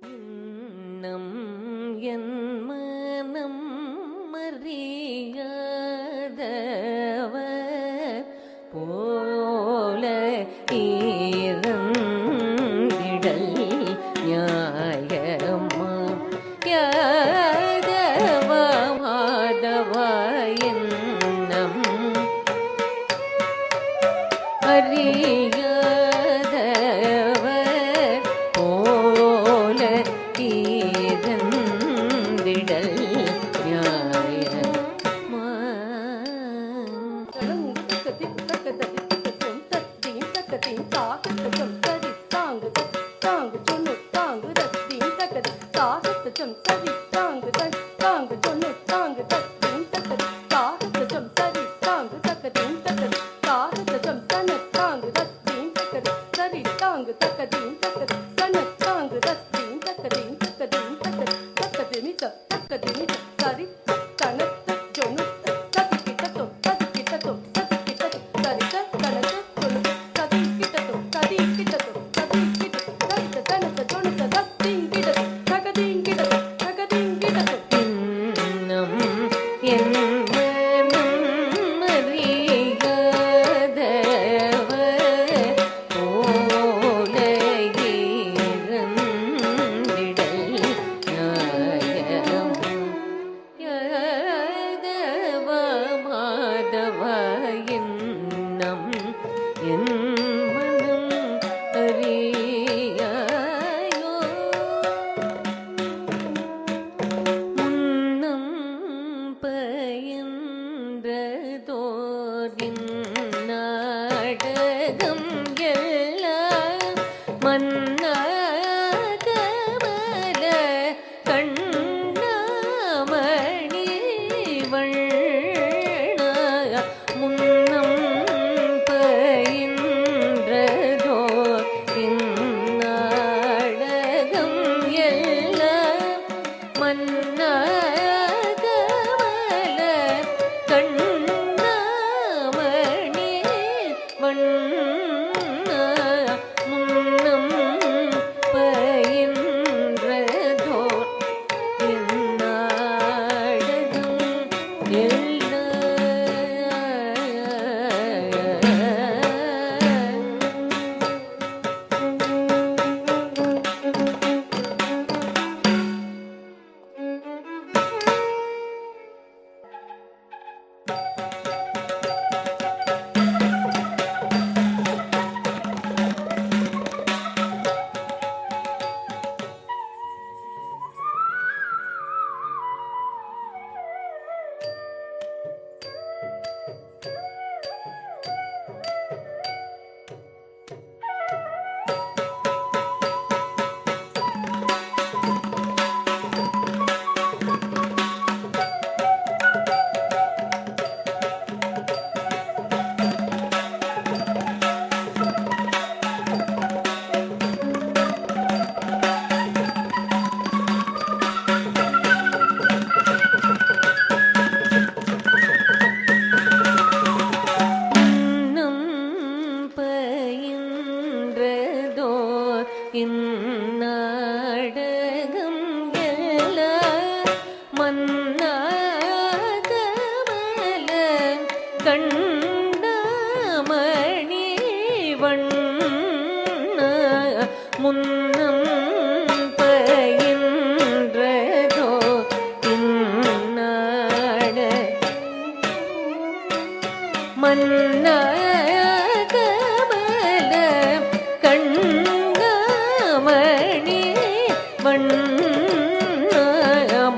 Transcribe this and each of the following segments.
இன்னம் என் மனம் அறியாதவர் போல ஈரந்திடல் நியாயமா யாதவ மாதவ என்னம் அறியாதவர் போல ஈரந்திடல் நியாயமா. நாடகம் எல்லாம் மன்னாகமல கண்ணாமணி வண்ண முன்னம் பயின்றதோ இந்நாடகம் எல்லாம் மன்னாகமல கண்ணாமணி வண்ண முன்னம் பயின்றதோ இந்நாடகம் இந்நாடகம் எல்லாம் மன்னாகமல கண்ணாமணி வண்ண முன்னம் பயின்றதோ இந்நாட மன்னாகமல கண்ணாமணி வண்ண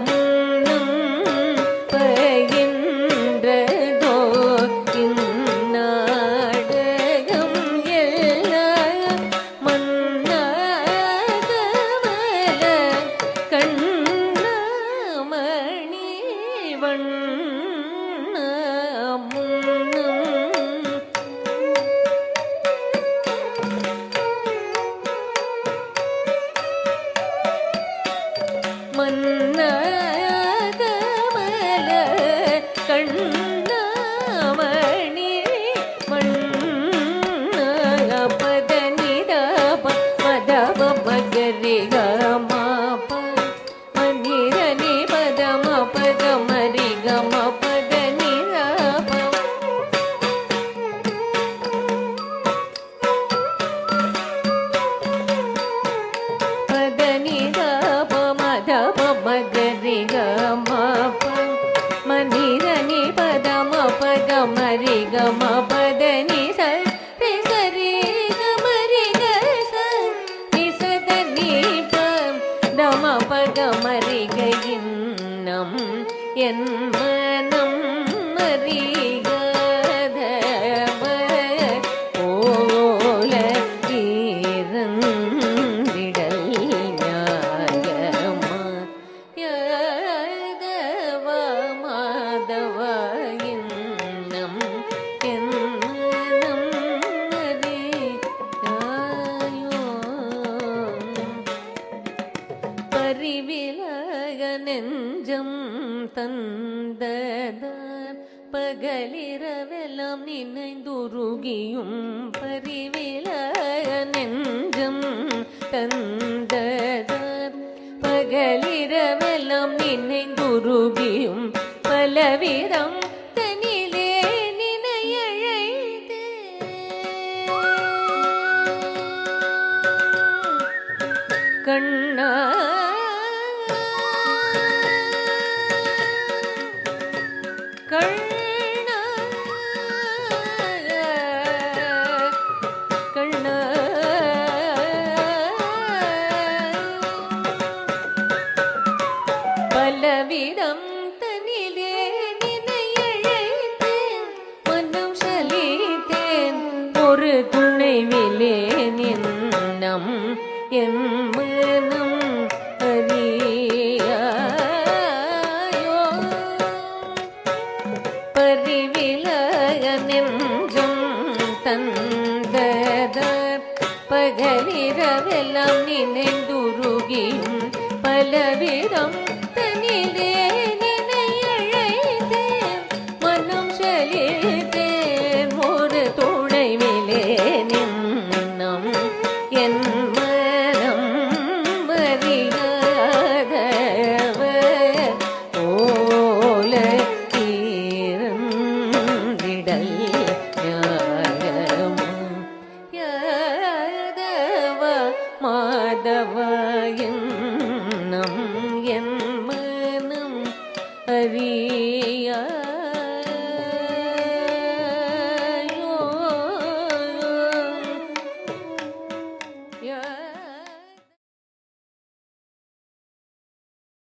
முன்னம் பயின்றதோ இந்நாடகம் எல்லாம் மன்னாகமல கண்ணாமணி வண்ண முன்னம் மன்னாகமல கண்ணாமணி வண்ண பதனித மதவ மகரிகமா ಗ ಮ ಪ ಮನಿ ರ ನಿ ಪದ ಮ ಪ ಗ ಮರಿ ಗ ಮ ಪದ ನಿ ಸ ರಿ ಸ ರಿ ಗ ಮರಿ ಗ ಸ ನಿ ಸ ದ ನಿ ಪ ದ ಮ ಪ ಗ ಮರಿ ಗ ಇನ್ನಂ என் மனம் மறிகதவ போல இருந்திடல் நியாயமா யதவ மாதவ இன்னம் என் மனம் மறியாயோ பரிவிலக நெஞ்சம் தந்ததார் பகலிரவெல்லாம் நினைந்துருகியும் பரிவிலக நெஞ்சம் தந்ததார் பகலிரவெல்லாம் நினைந்துருகியும் பலவிதம் தனிலே நினையழைத்து கண்ணா பலவிதம் தனிலே நினையழைத்தேன் மனம் சலித்தேன் ஒரு துணைவிலே நின்னம் என் மனம் அறியாயோ பரிவிலக நெஞ்சம் தந்ததார் பகலிரவெல்லாம் நினைந்துருகியும் பலவிதம் தனிலே நினையழைத்தேன் மனம் சலித்தேன் ஒரு துணைவிலே நின்னம் என் மனம் மறியாதவ போல இருந்திடல் நியாயமா யதவ மாதவ